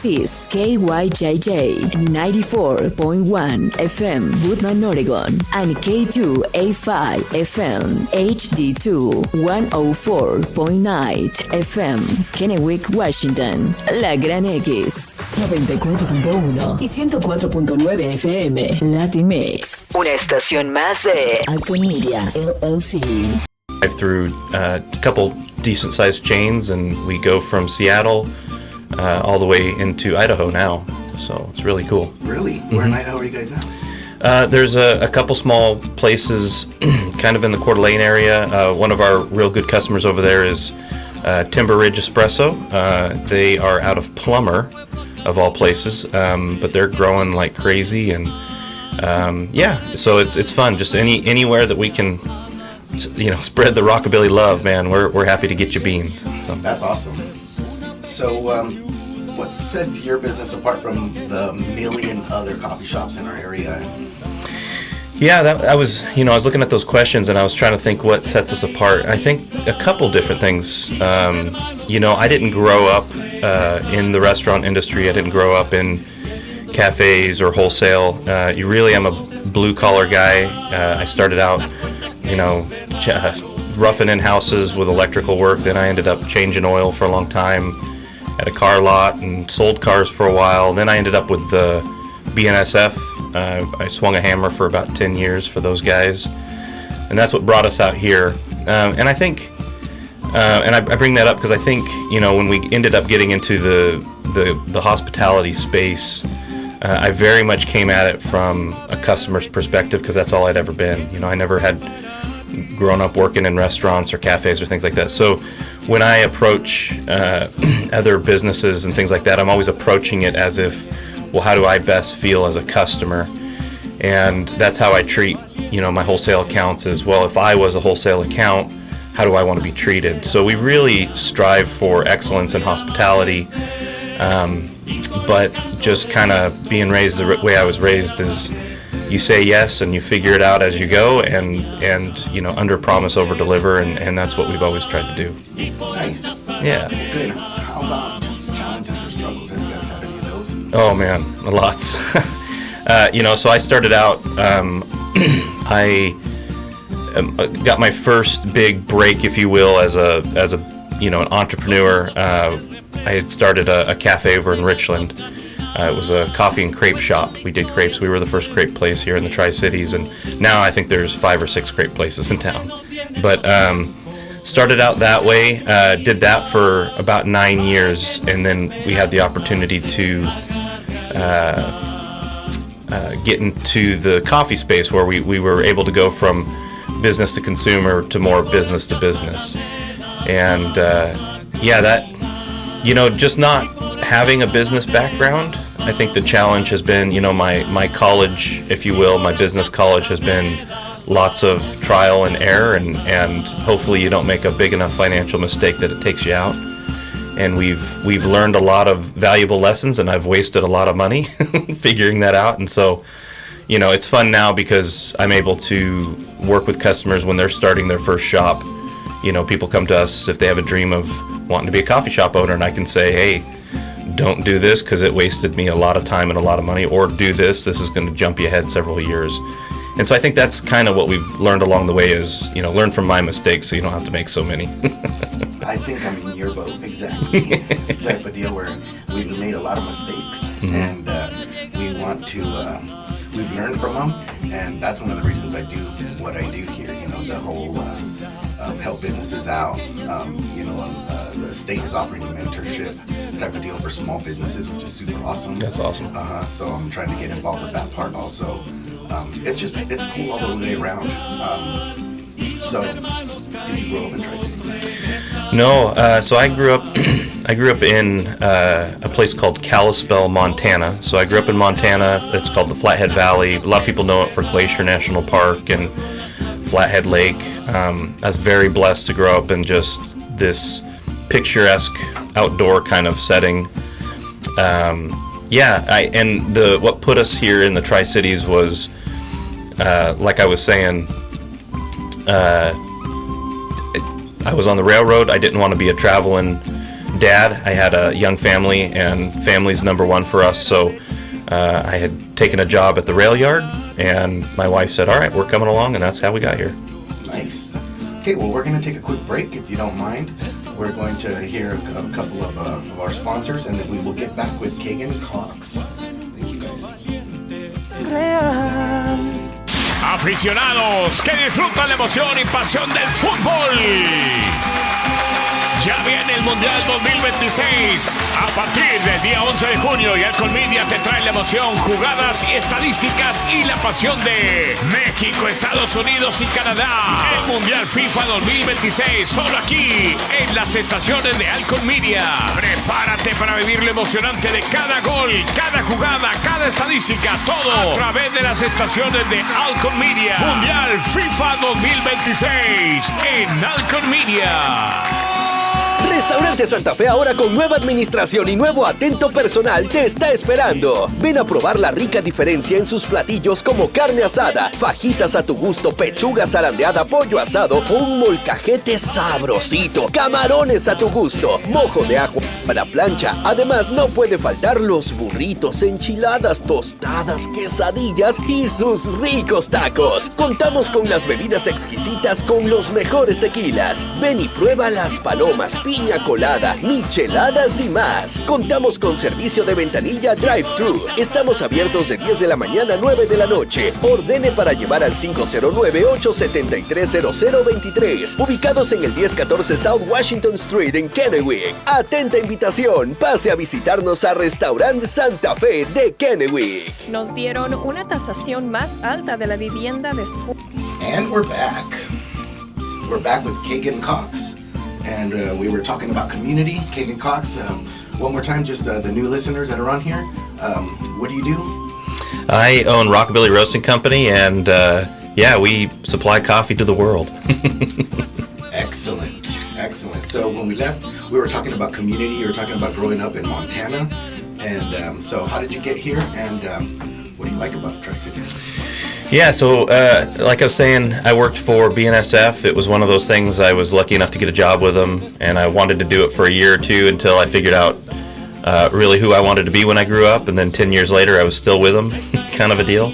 This is KYJJ 94.1 FM Woodman, Oregon, and K2A5 FM HD2 104.9 FM Kennewick, Washington. La Gran X 94.1 y 104.9 FM Latin Mix. Una estación más de Alcon Media LLC. Through a couple decent-sized chains, and we go from Seattle all the way into Idaho now, so it's really cool. Really? Where in Idaho are you guys at? There's a couple small places kind of in the Coeur d'Alene area. One of our real good customers over there is Timber Ridge Espresso. They are out of Plummer, of all places, but they're growing like crazy, and so it's fun. Just anywhere that we can, spread the Rockabilly love, man. We're happy to get you beans. So that's awesome. So, what sets your business apart from the million other coffee shops in our area? Yeah, I was looking at those questions, and I was trying to think what sets us apart. I think a couple different things. I didn't grow up in the restaurant industry. I didn't grow up in cafes or wholesale. I'm a blue-collar guy. I started out, roughing in houses with electrical work. Then I ended up changing oil for a long time at a car lot and sold cars for a while. Then I ended up with the BNSF. I swung a hammer for about 10 years for those guys, and that's what brought us out here. And I think, and I bring that up because I think, when we ended up getting into the hospitality space, I very much came at it from a customer's perspective, because that's all I'd ever been. I never had grown up working in restaurants or cafes or things like that. So when I approach other businesses and things like that, I'm always approaching it as if, well, how do I best feel as a customer? And that's how I treat, my wholesale accounts as well. If I was a wholesale account, how do I want to be treated? So we really strive for excellence in hospitality, but just kind of being raised the way I was raised is, you say yes and you figure it out as you go, and under promise, over deliver, and that's what we've always tried to do. Nice. Yeah. Good. How about challenges or struggles? Have you guys had any of those? Oh man, lots. So I started out. I got my first big break, if you will, as an entrepreneur. I had started a cafe over in Richland. It was a coffee and crepe shop. We did crepes. We were the first crepe place here in the Tri-Cities, and now I think there's 5 or 6 crepe places in town. But started out that way, did that for about 9 years, and then we had the opportunity to get into the coffee space, where we were able to go from business to consumer to more business to business. And just not having a business background, I think the challenge has been, my college, if you will, my business college has been lots of trial and error, and hopefully you don't make a big enough financial mistake that it takes you out. And we've learned a lot of valuable lessons, and I've wasted a lot of money figuring that out. And so, it's fun now because I'm able to work with customers when they're starting their first shop. People come to us if they have a dream of wanting to be a coffee shop owner, and I can say, hey, don't do this because it wasted me a lot of time and a lot of money, or do this is going to jump you ahead several years. And so I think that's kind of what we've learned along the way is, learn from my mistakes so you don't have to make so many. I think I'm in your boat, exactly. It's the type of deal where we've made a lot of mistakes, and we want to, we've learned from them, and that's one of the reasons I do what I do here, the whole help businesses out. The state is offering a mentorship type of deal for small businesses, which is super awesome. That's awesome. So I'm trying to get involved with that part also. It's cool all the way around. So, did you grow up in Tri-Cities? No. So I grew up in a place called Kalispell, Montana. So I grew up in Montana. It's called the Flathead Valley. A lot of people know it for Glacier National Park and Flathead Lake. I was very blessed to grow up in just this picturesque outdoor kind of setting. What put us here in the Tri-Cities was, like I was saying, I was on the railroad. I didn't want to be a traveling dad. I had a young family, and family's number one for us. So I had taken a job at the rail yard, and my wife said, all right, we're coming along, and that's how we got here. Nice. Okay, well, we're going to take a quick break, if you don't mind. We're going to hear a couple of our sponsors, and then we will get back with Keagen Cox. Thank you, guys. Aficionados que disfrutan la emoción y pasión del fútbol. Ya viene el Mundial 2026. A partir del día 11 de junio y Alcon Media te trae la emoción, jugadas y estadísticas y la pasión de México, Estados Unidos y Canadá. El Mundial FIFA 2026, solo aquí en las estaciones de Alcon Media. Prepárate para vivir lo emocionante de cada gol, cada jugada, cada estadística, todo a través de las estaciones de Alcon Media. Mundial FIFA 2026 en Alcon Media. Restaurante Santa Fe ahora con nueva administración y nuevo atento personal te está esperando. Ven a probar la rica diferencia en sus platillos como carne asada, fajitas a tu gusto, pechuga zarandeada, pollo asado, un molcajete sabrosito, camarones a tu gusto, mojo de ajo para plancha. Además no puede faltar los burritos, enchiladas, tostadas, quesadillas y sus ricos tacos. Contamos con las bebidas exquisitas con los mejores tequilas. Ven y prueba las palomas, piña colada, micheladas y más. Contamos con servicio de ventanilla drive-thru. Estamos abiertos de 10 de la mañana a 9 de la noche. Ordene para llevar al 509-873-0023. Ubicados en el 1014 South Washington Street en Kennewick. Atenta invitación. Pase a visitarnos a Restaurante Santa Fe de Kennewick. Nos dieron una tasación más alta de la vivienda después. And we're back. We're back with Keagen Cox. And we were talking about community. Keagen Cox, one more time, just the new listeners that are on here. What do you do? I own Rockabilly Roasting Company, and we supply coffee to the world. Excellent, excellent. So when we left, we were talking about community. You were talking about growing up in Montana. And so how did you get here? And what do you like about the Tri-Cities? Yeah, so like I was saying, I worked for BNSF. It was one of those things, I was lucky enough to get a job with them, and I wanted to do it for a year or two until I figured out really who I wanted to be when I grew up, and then 10 years later I was still with them, kind of a deal.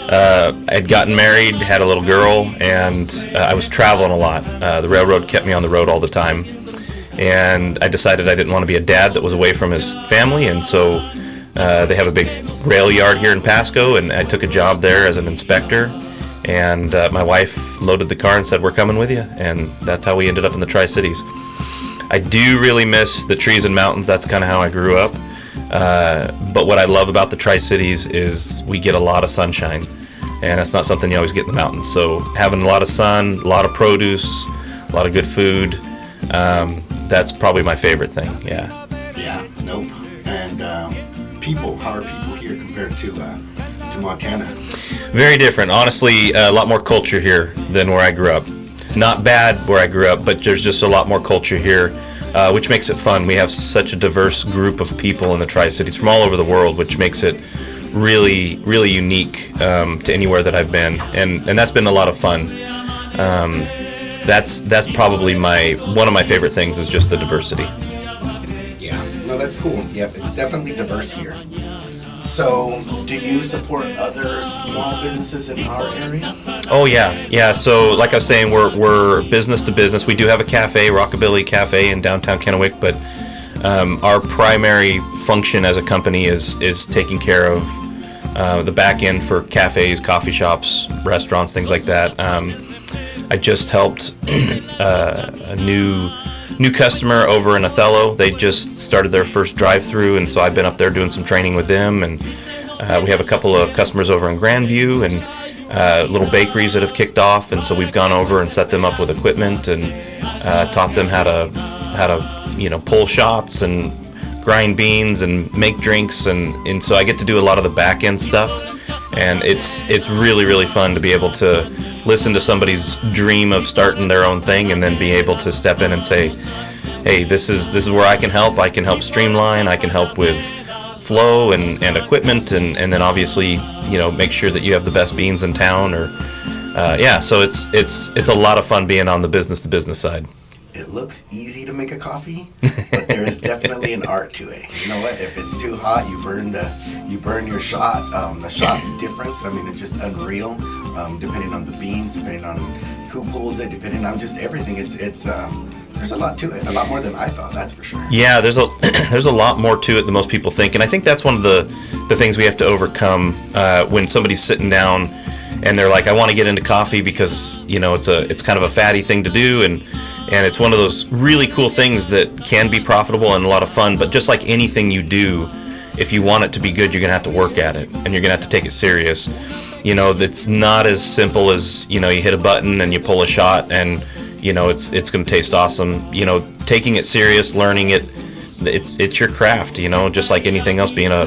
I'd gotten married, had a little girl, and I was traveling a lot. The railroad kept me on the road all the time, and I decided I didn't want to be a dad that was away from his family, and so they have a big rail yard here in Pasco, and I took a job there as an inspector, and my wife loaded the car and said, we're coming with you, and that's how we ended up in the Tri-Cities. I do really miss the trees and mountains. That's kind of how I grew up, but what I love about the Tri-Cities is we get a lot of sunshine, and that's not something you always get in the mountains. So having a lot of sun, a lot of produce, a lot of good food, that's probably my favorite thing. Yeah, nope. And people, how are people here compared to Montana? Very different. Honestly, a lot more culture here than where I grew up. Not bad where I grew up, but there's just a lot more culture here, which makes it fun. We have such a diverse group of people in the Tri-Cities from all over the world, which makes it really, really unique to anywhere that I've been, and that's been a lot of fun. That's probably one of my favorite things is just the diversity. Yeah, no, that's cool. Yep, it's definitely diverse here. So, do you support other small businesses in our area? Oh yeah. So, like I was saying, we're business to business. We do have a cafe, Rockabilly Cafe, in downtown Kennewick, but our primary function as a company is taking care of the back end for cafes, coffee shops, restaurants, things like that. I just helped a new customer over in Othello. They just started their first drive-through, and so I've been up there doing some training with them, and we have a couple of customers over in Grandview and little bakeries that have kicked off, and so we've gone over and set them up with equipment and taught them how to pull shots and grind beans and make drinks, and so I get to do a lot of the back end stuff, and it's really, really fun to be able to listen to somebody's dream of starting their own thing and then be able to step in and say, hey, this is where I can help streamline, I can help with flow and equipment, and then obviously make sure that you have the best beans in town, or so it's a lot of fun being on the business to business side. It looks easy to make a coffee, but there is definitely an art to it. You know what? If it's too hot, you burn your shot. The shot difference, I mean, it's just unreal. Depending on the beans, depending on who pulls it, depending on just everything. It's there's a lot to it, a lot more than I thought, that's for sure. Yeah, there's a lot more to it than most people think, and I think that's one of the things we have to overcome when somebody's sitting down and they're like, I want to get into coffee because, you know, it's kind of a fatty thing to do, and it's one of those really cool things that can be profitable and a lot of fun, but just like anything you do, if you want it to be good, you're going to have to work at it, and you're going to have to take it serious. You know, it's not as simple as, you know, you hit a button and you pull a shot and, you know, it's going to taste awesome. You know, taking it serious, learning it, it's your craft, you know, just like anything else, being a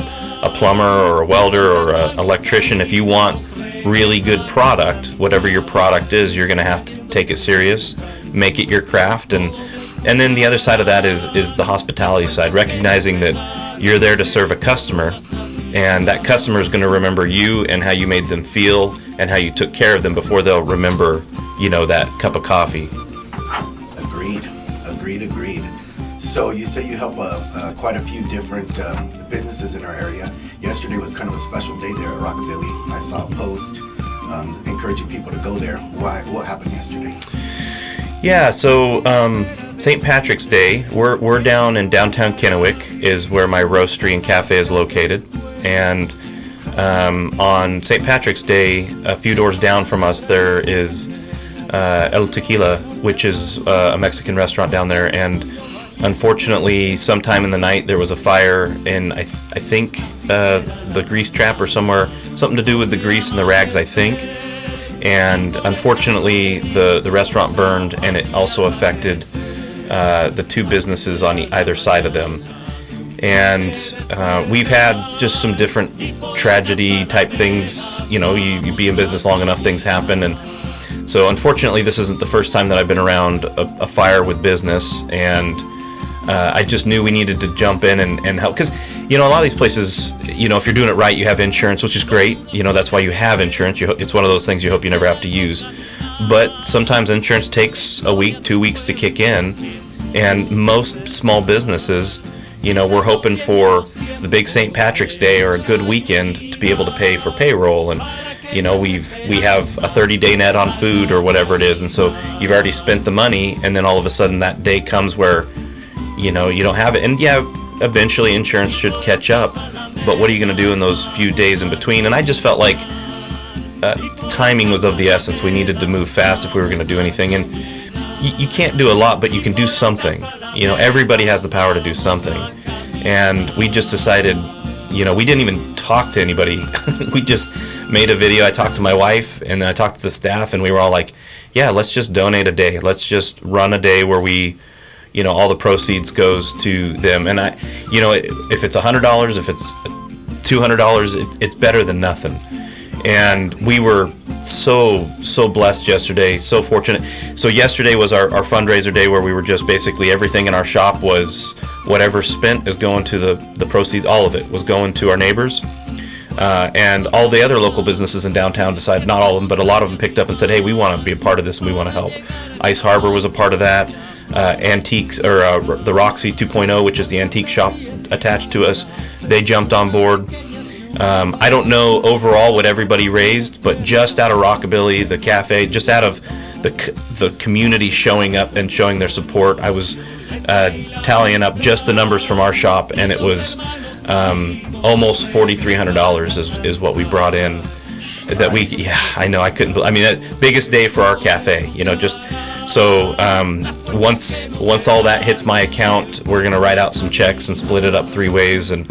plumber or a welder or an electrician. If you want really good product, whatever your product is, you're going to have to take it serious, make it your craft. And then the other side of that is the hospitality side, recognizing that you're there to serve a customer, and that customer is going to remember you and how you made them feel and how you took care of them before they'll remember, you know, that cup of coffee. Agreed. So you say you help quite a few different businesses in our area. Yesterday was kind of a special day there at Rockabilly. I saw a post encouraging people to go there. Why? What happened yesterday? Yeah, so St. Patrick's Day, we're down in downtown Kennewick is where my roastery and cafe is located. And on St. Patrick's Day, a few doors down from us, there is El Tequila, which is a Mexican restaurant down there. And unfortunately, sometime in the night, there was a fire in, I think, the grease trap or somewhere, something to do with the grease and the rags, I think. And unfortunately, the restaurant burned, and it also affected the two businesses on either side of them. And we've had just some different tragedy type things. You know, you be in business long enough, things happen. And so unfortunately, this isn't the first time that I've been around a fire with business. And I just knew we needed to jump in and help. Because, you know, a lot of these places, you know, if you're doing it right, you have insurance, which is great. You know, that's why you have insurance. It's one of those things you hope you never have to use. But sometimes insurance takes a week, 2 weeks to kick in. And most small businesses, you know, we're hoping for the big St. Patrick's Day or a good weekend to be able to pay for payroll. And, you know, we have a 30-day net on food or whatever it is. And so you've already spent the money, and then all of a sudden that day comes where, you know, you don't have it. And yeah, eventually insurance should catch up, but what are you going to do in those few days in between? And I just felt like timing was of the essence. We needed to move fast if we were going to do anything. And you can't do a lot, but you can do something. You know, everybody has the power to do something. And we just decided, you know, we didn't even talk to anybody. We just made a video. I talked to my wife, and then I talked to the staff, and we were all like, yeah, let's just donate a day. Let's just run a day where we, you know, all the proceeds goes to them. And I, you know, if it's $100, if it's $200, it's better than nothing. And we were so blessed yesterday, so fortunate. So yesterday was our fundraiser day, where we were just basically everything in our shop was whatever spent is going to the proceeds. All of it was going to our neighbors. And all the other local businesses in downtown decided, not all of them, but a lot of them picked up and said, hey, we want to be a part of this and we want to help. Ice Harbor was a part of that. Antiques, or the Roxy 2.0, which is the antique shop attached to us, they jumped on board. I don't know overall what everybody raised, but just out of Rockabilly, the cafe, just out of the community showing up and showing their support, I was tallying up just the numbers from our shop, and it was almost $4,300 is what we brought in. That we, yeah, I know, I couldn't. I mean, that biggest day for our cafe, you know, just so once all that hits my account, we're gonna write out some checks and split it up 3 ways, and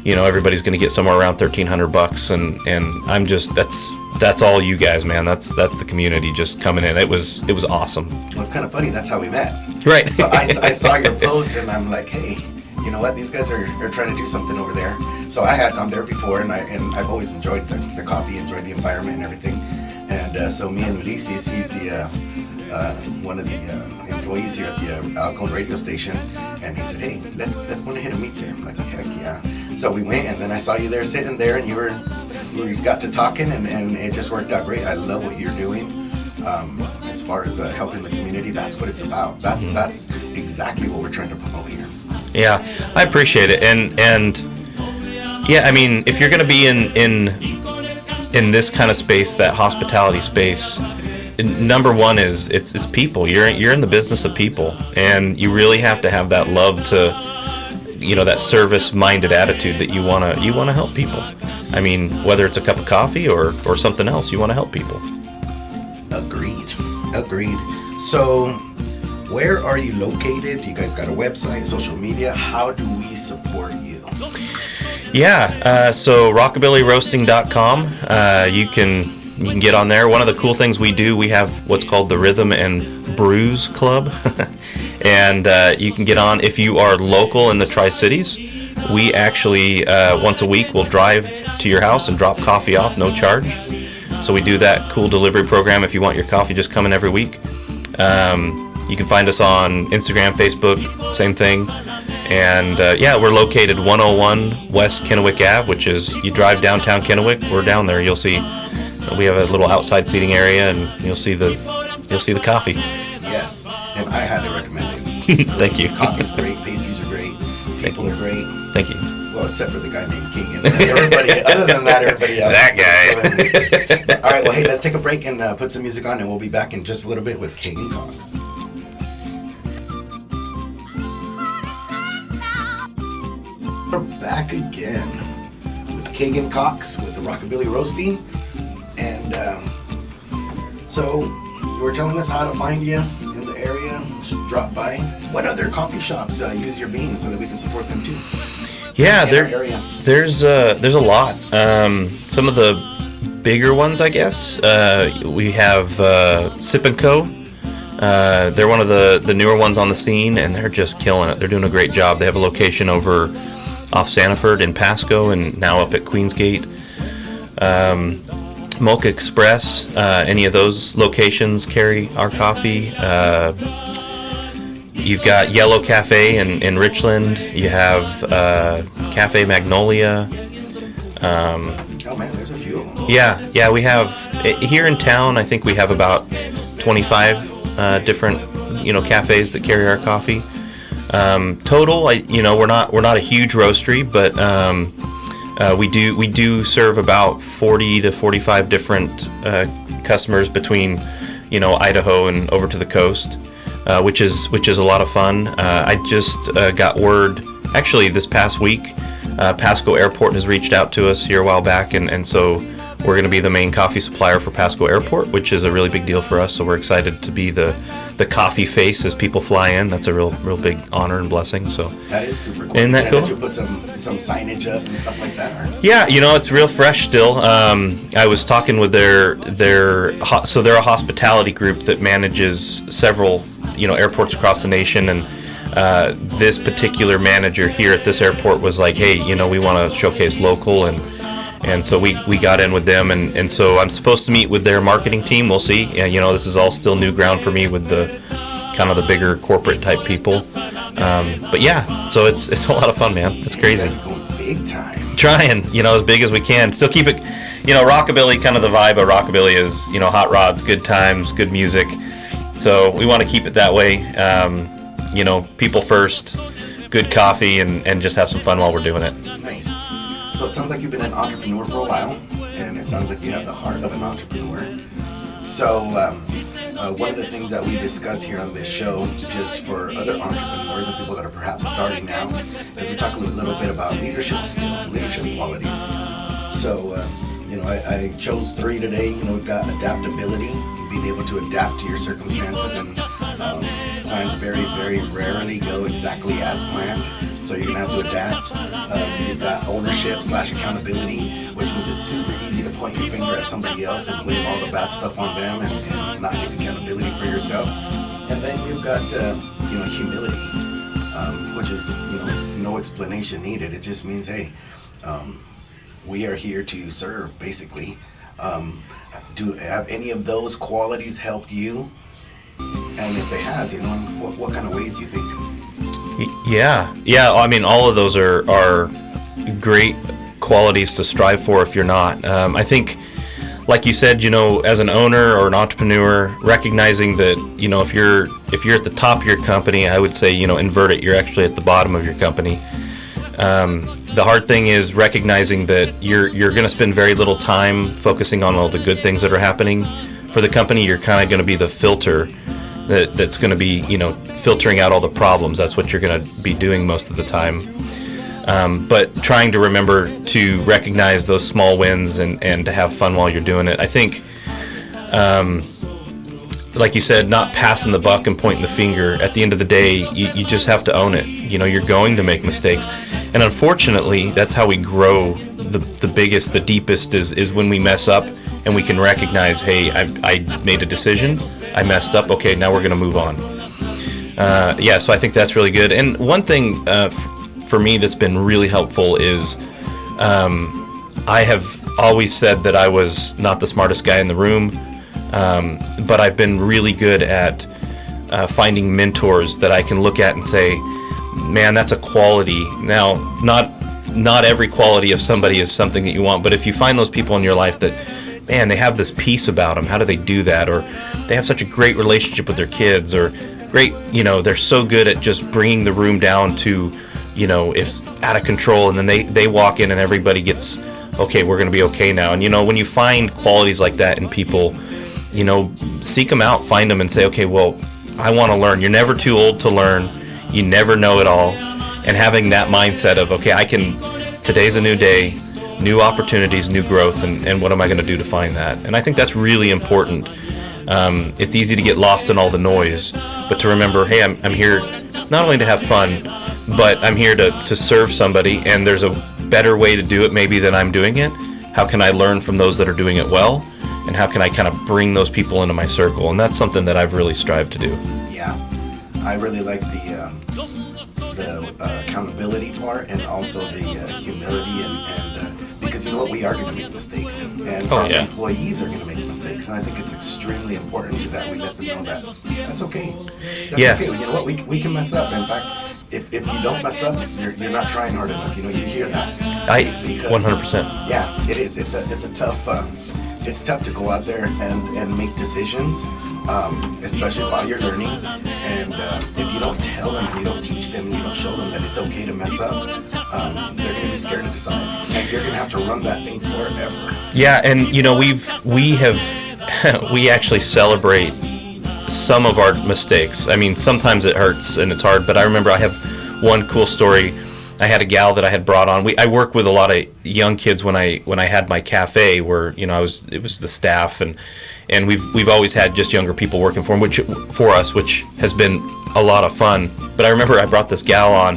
you know, everybody's gonna get somewhere around $1,300, and I'm just that's all you guys, man. That's the community just coming in. It was awesome. Well, it's kind of funny. That's how we met. Right. So I saw your post, and I'm like, hey, you know what? These guys are trying to do something over there. So I'm there before, and I've always enjoyed the coffee, enjoyed the environment and everything. And so me and Ulysses, he's the one of the employees here at the Alcon radio station, and he said, hey, let's go ahead and meet there. I'm like, heck yeah. So we went, and then I saw you there sitting there, and we got to talking, and it just worked out great. I love what you're doing. as far as helping the community, that's what it's about. That's exactly what we're trying to promote here. Yeah, I appreciate it, and yeah, I mean, if you're going to be in this kind of space, that hospitality space, number one is it's people. You're in the business of people, and you really have to have that love to, that service-minded attitude that you wanna help people. I mean, whether it's a cup of coffee or something else, you want to help people. Agreed. So, where are you located? You guys got a website, social media? How do we support you? Yeah, so rockabillyroasting.com. You can get on there. One of the cool things we do, we have what's called the Rhythm and Brews Club. And you can get on if you are local in the Tri-Cities. We actually, once a week, will drive to your house and drop coffee off, no charge. So we do that cool delivery program if you want your coffee just coming every week. You can find us on Instagram, Facebook, same thing. And yeah, we're located 101 West Kennewick Ave, which is, you drive downtown Kennewick, we're down there. You'll see we have a little outside seating area, and you'll see the coffee. Yes, and I highly recommend it. Thank you. Coffee's great, pastries are great, people are great. Thank you. Well, except for the guy named Keagen. Other than that, everybody else. That guy. All right, well, hey, let's take a break and put some music on, and we'll be back in just a little bit with Keagen Cox. We're back again with Keagen Cox with the Rockabilly Roasting. And so you were telling us how to find you in the area. Drop by. What other coffee shops use your beans so that we can support them too? Yeah, there's a lot. Some of the bigger ones, I guess. We have Sip & Co. They're one of the newer ones on the scene, and they're just killing it. They're doing a great job. They have a location over off Sanford in Pasco, and now up at Queensgate. Mocha Express, any of those locations carry our coffee. You've got Yellow Cafe in Richland. You have Cafe Magnolia. Oh man, there's a few of them. Yeah, we have here in town. I think we have about 25 different cafes that carry our coffee. Total, we're not a huge roastery, but we do serve about 40 to 45 different customers between Idaho and over to the coast, which is a lot of fun. I just got word actually this past week. Pasco Airport has reached out to us here a while back, and so we're going to be the main coffee supplier for Pasco Airport, which is a really big deal for us. So we're excited to be the coffee face as people fly in. That's a real big honor and blessing. So that is super cool. Isn't that cool? You put some signage up and stuff like that. Or? Yeah, it's real fresh still. I was talking with their so they're a hospitality group that manages several airports across the nation, and this particular manager here at this airport was like, hey, we want to showcase local, and so we got in with them, and so I'm supposed to meet with their marketing team. We'll see. This is all still new ground for me with the kind of the bigger corporate type people. But yeah, so it's a lot of fun, man. It's crazy. You guys are going big time. Trying, as big as we can. Still keep it, rockabilly, kind of the vibe of rockabilly is, hot rods, good times, good music. So we want to keep it that way. People first, good coffee, and just have some fun while we're doing it. Nice. So it sounds like you've been an entrepreneur for a while, and it sounds like you have the heart of an entrepreneur. So one of the things that we discuss here on this show, just for other entrepreneurs and people that are perhaps starting now, is we talk a little bit about leadership skills, leadership qualities. So, I chose 3 today. We've got adaptability, being able to adapt to your circumstances, and plans very, very rarely go exactly as planned. So you're gonna have to adapt. You've got ownership/accountability, which means it's super easy to point your finger at somebody else and blame all the bad stuff on them and not take accountability for yourself. And then you've got humility, which is no explanation needed. It just means, hey, we are here to serve, basically. Have any of those qualities helped you? And if it has, what kind of ways do you think? Yeah. I mean, all of those are great qualities to strive for if you're not. I think like you said, as an owner or an entrepreneur, recognizing that, if you're at the top of your company, I would say, invert it. You're actually at the bottom of your company. The hard thing is recognizing that you're going to spend very little time focusing on all the good things that are happening for the company. You're kind of going to be the filter that's going to be, filtering out all the problems. That's what you're going to be doing most of the time. But trying to remember to recognize those small wins and to have fun while you're doing it. I think, like you said, not passing the buck and pointing the finger. At the end of the day, you just have to own it. You're going to make mistakes. And unfortunately, that's how we grow the biggest, the deepest is when we mess up and we can recognize, hey, I made a decision, I messed up, okay, now we're going to move on. So I think that's really good. And one thing for me that's been really helpful is I have always said that I was not the smartest guy in the room, but I've been really good at finding mentors that I can look at and say, man, that's a quality. Now, not every quality of somebody is something that you want, but if you find those people in your life that, man, they have this peace about them, how do they do that? Or they have such a great relationship with their kids, or great, they're so good at just bringing the room down to, if it's out of control, and then they walk in and everybody gets, okay, we're going to be okay now. And, when you find qualities like that in people, seek them out, find them and say, okay, well, I want to learn. You're never too old to learn. You never know it all. And having that mindset of, okay, today's a new day, new opportunities, new growth, and what am I going to do to find that? And I think that's really important. It's easy to get lost in all the noise, but to remember, hey, I'm here not only to have fun, but I'm here to serve somebody, and there's a better way to do it maybe than I'm doing it. How can I learn from those that are doing it well? And how can I kind of bring those people into my circle? And that's something that I've really strived to do. Yeah, I really like the accountability part, and also the humility, and because we are going to make mistakes, and our employees are going to make mistakes, and I think it's extremely important that we let them know that that's okay. That's okay. You know what? We can mess up. In fact, if you don't mess up, you're not trying hard enough. You hear that. 100%. Yeah, it is. It's a tough. It's tough to go out there and make decisions, especially while you're learning. And if you don't tell them, and you don't teach them, and you don't show them that it's okay to mess up, they're going to be scared to decide. And you're going to have to run that thing forever. Yeah, and we actually celebrate some of our mistakes. I mean, sometimes it hurts and it's hard, but I remember I have one cool story. I had a gal that I had brought on. I work with a lot of young kids when I had my cafe, where it was the staff, and we've always had just younger people working for us, which has been a lot of fun. But I remember I brought this gal on,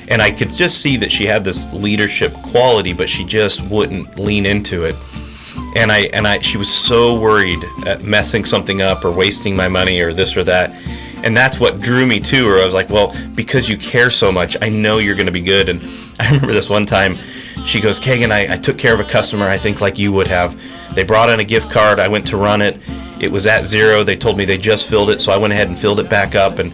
and I could just see that she had this leadership quality, but she just wouldn't lean into it. And she was so worried at messing something up or wasting my money or this or that. And that's what drew me to her. I was like, well, because you care so much, I know you're going to be good. And I remember this one time, she goes, Keagen, I took care of a customer, I think like you would have. They brought in a gift card. I went to run it. It was at zero. They told me they just filled it, so I went ahead and filled it back up. And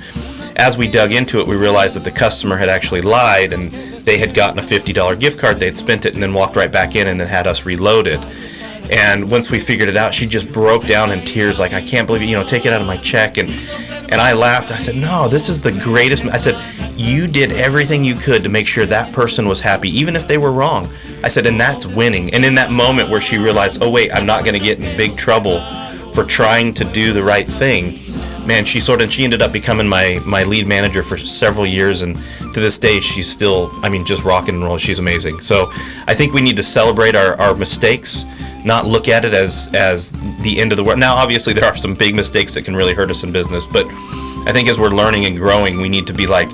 as we dug into it, we realized that the customer had actually lied, and they had gotten a $50 gift card. They had spent it and then walked right back in and then had us reload it. And once we figured it out, she just broke down in tears, like, I can't believe it, take it out of my check. And I laughed. I said, no, this is the greatest. I said, you did everything you could to make sure that person was happy, even if they were wrong. I said, and that's winning. And in that moment where she realized, oh, wait, I'm not going to get in big trouble for trying to do the right thing, man, she ended up becoming my lead manager for several years. And to this day, she's still, just rocking and rolling. She's amazing. So I think we need to celebrate our mistakes, not look at it as the end of the world. Now, obviously, there are some big mistakes that can really hurt us in business, but I think as we're learning and growing, we need to be like,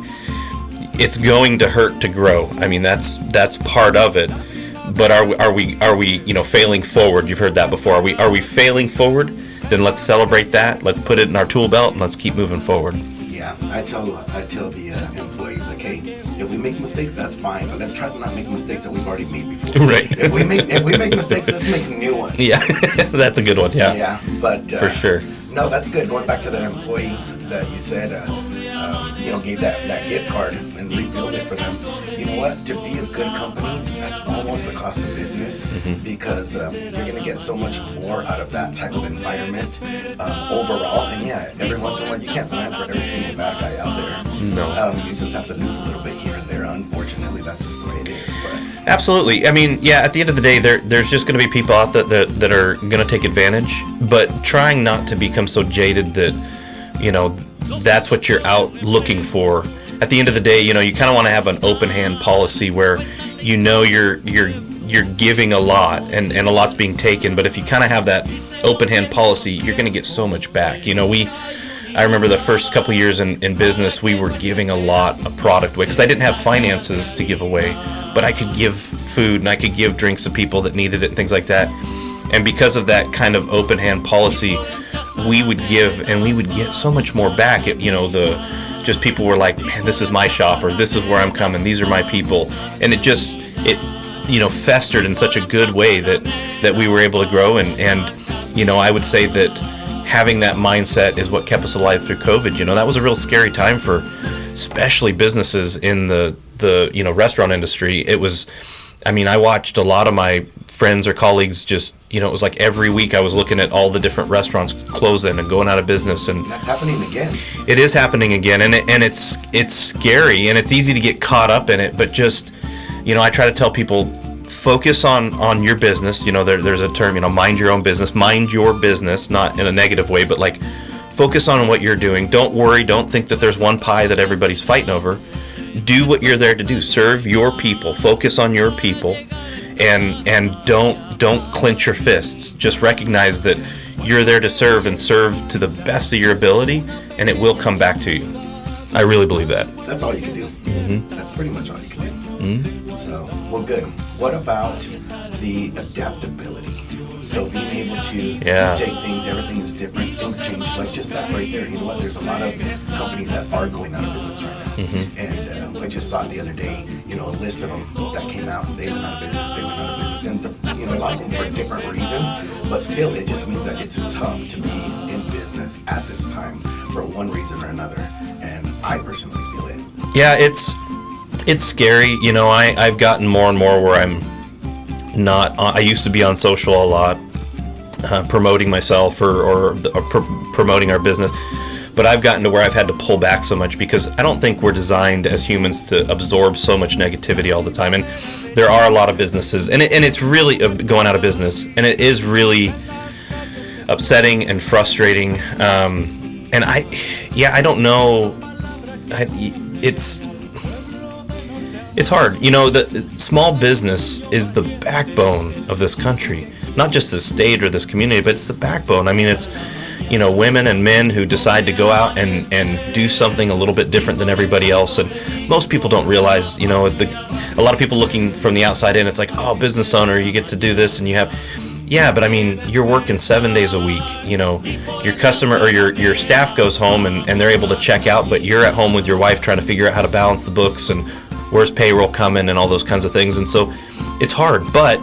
it's going to hurt to grow. That's part of it. But are we failing forward? You've heard that before. Are we failing forward? Then let's celebrate that. Let's put it in our tool belt and let's keep moving forward. Yeah, I tell the employees, like, hey, if we make mistakes, that's fine, but let's try to not make mistakes that we've already made before. Right. If we make mistakes, let's make new ones. Yeah, that's a good one. Yeah. Yeah, but for sure. No, that's good. Going back to that employee that you said, gave that gift card. and refilled it for them. You know what? To be a good company, that's almost the cost of business, because you're going to get so much more out of that type of environment overall. And yeah, every once in a while, you can't plan for every single bad guy out there. No. You just have to lose a little bit here and there. Unfortunately, that's just the way it is. But Absolutely. I mean, yeah, at the end of the day, there's just going to be people out that are going to take advantage, but trying not to become so jaded that, you know, that's what you're out looking for. At the end of the day, you know, you kind of want to have an open hand policy where, you know, you're giving a lot and a lot's being taken, but if you kind of have that open hand policy, you're going to get so much back. You know, I remember the first couple years in business, we were giving a lot of product away because I didn't have finances to give away, but I could give food and I could give drinks to people that needed it and things like that. And because of that kind of open hand policy, we would give and we would get so much more back. You know, just people were like, man, this is my shop, or this is where I'm coming, these are my people. And it you know, festered in such a good way that we were able to grow. And you know, I would say that having that mindset is what kept us alive through COVID. You know, that was a real scary time for especially businesses in the you know, restaurant industry. It was, I mean, I watched a lot of my friends or colleagues just, you know, it was like every week I was looking at all the different restaurants closing and going out of business. And that's happening again. It is happening again. And it's scary and it's easy to get caught up in it. But just, you know, I try to tell people, focus on your business. You know, there's a term, you know, mind your own business, mind your business, not in a negative way, but like focus on what you're doing. Don't worry. Don't think that there's one pie that everybody's fighting over. Do what you're there to do. Serve your people. Focus on your people, and don't clench your fists. Just recognize that you're there to serve and serve to the best of your ability, and it will come back to you. I really believe that. That's all you can do. That's pretty much all you can do. So, well, good. What about the adaptability? So being able to take things, everything is different, things change, like just that right there. You know what? There's a lot of companies that are going out of business right now. And I just saw the other day, you know, a list of them that came out. They went out of business, they went out of business. And, you know, a lot of them for different reasons. But still, it just means that it's tough to be in business at this time for one reason or another. And I personally feel it. Yeah, it's scary. You know, I've gotten more and more where I'm not, I used to be on social a lot, promoting myself or promoting our business, but I've gotten to where I've had to pull back so much because I don't think we're designed as humans to absorb so much negativity all the time. And there are a lot of businesses, and it's really going out of business, and it is really upsetting and frustrating. And I don't know, it's hard. You know, the small business is the backbone of this country, not just the state or this community, but it's the backbone. I mean, it's, you know, women and men who decide to go out and do something a little bit different than everybody else. And most people don't realize, you know, a lot of people looking from the outside in, it's like, oh, business owner, you get to do this and you have, yeah, but I mean, you're working 7 days a week. You know, your customer or your staff goes home and they're able to check out, but you're at home with your wife trying to figure out how to balance the books and where's payroll coming and all those kinds of things. And so it's hard, but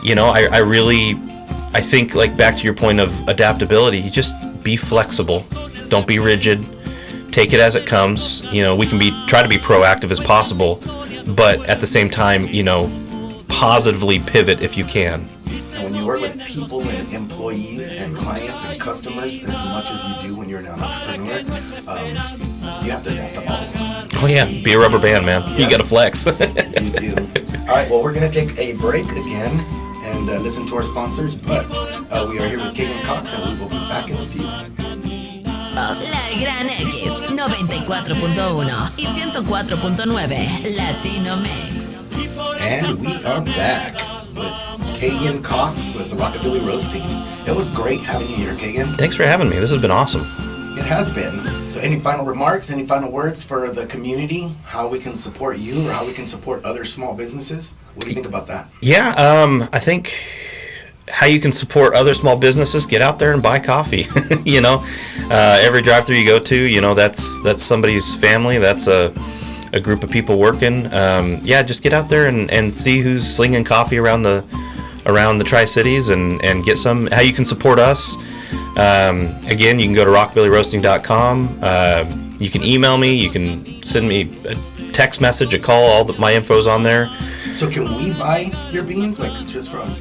you know, I think, like, back to your point of adaptability, you just be flexible, don't be rigid, take it as it comes. You know, we can try to be proactive as possible, but at the same time, you know, positively pivot if you can. And when you work with people and employees and clients and customers as much as you do when you're an entrepreneur, you have to adapt to all of them. Oh yeah, be a rubber band, man. Yeah. You gotta flex. You do. All right, well, we're gonna take a break again and listen to our sponsors, but we are here with Keagen Cox and we will be back in a few. La Gran X 94.1 y 104.9 Latino Mix. And we are back with Keagen Cox with the Rockabilly Roasting. It was great having you here, Keagen. Thanks for having me. This has been awesome. It has been. So any final remarks, any final words for the community, how we can support you or how we can support other small businesses? What do you think about that? Yeah, I think how you can support other small businesses, get out there and buy coffee. You know, every drive-through you go to, you know, that's somebody's family. That's a group of people working. Yeah, just get out there and see who's slinging coffee around the Tri-Cities and get some. How you can support us. Again, you can go to rockabillyroasting.com. You can email me. You can send me a text message, a call. My info's on there. So can we buy your beans, like just from,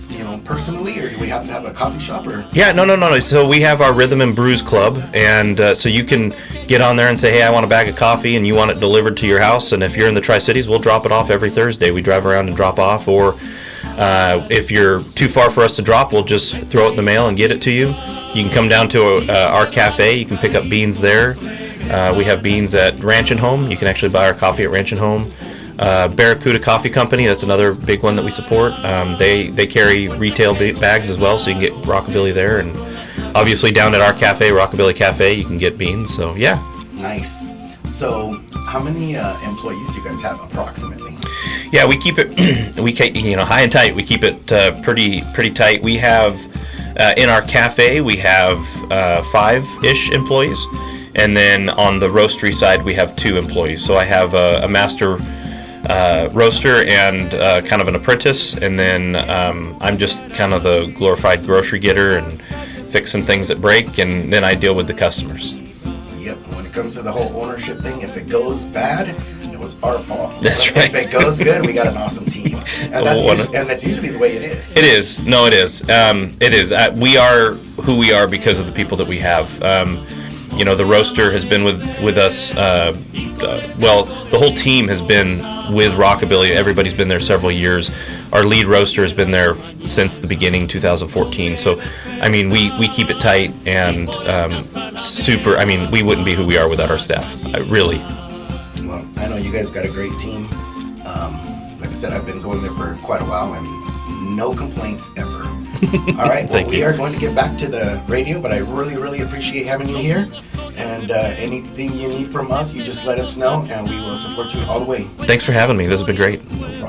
personally, or do we have to have a coffee shop? Or Yeah, no. So we have our Rhythm and Brews Club, and so you can get on there and say, hey, I want a bag of coffee, and you want it delivered to your house. And if you're in the Tri-Cities, we'll drop it off every Thursday. We drive around and drop off, or if you're too far for us to drop, we'll just throw it in the mail and get it to you. You can come down to our cafe. You can pick up beans there. We have beans at Ranch and Home. You can actually buy our coffee at Ranch and Home. Barracuda Coffee Company, that's another big one that we support. They carry retail bags as well, so you can get Rockabilly there. And obviously down at our cafe, Rockabilly Cafe, you can get beans. So yeah. Nice. So how many employees do you guys have approximately? Yeah, we keep it high and tight. We keep it pretty tight. We have in our cafe we have 5-ish employees, and then on the roastery side we have 2 employees. So I have a master roaster and kind of an apprentice, and then I'm just kind of the glorified grocery getter and fixing things that break, and then I deal with the customers. Yep. When it comes to the whole ownership thing, if it goes bad, it was our fault. That's but right. If it goes good, we got an awesome team, and that's usually the way it is. It is. No, it is. It is. We are who we are because of the people that we have. The roaster has been with us. The whole team has been with Rockabilly. Everybody's been there several years. Our lead roaster has been there since the beginning, 2014. So, we keep it tight and super. We wouldn't be who we are without our staff. Really. Well, I know you guys got a great team. Like I said, I've been going there for quite a while, and no complaints ever. All right, well, we are going to get back to the radio, but I really, really appreciate having you here. And anything you need from us, you just let us know, and we will support you all the way. Thanks for having me. This has been great. No problem.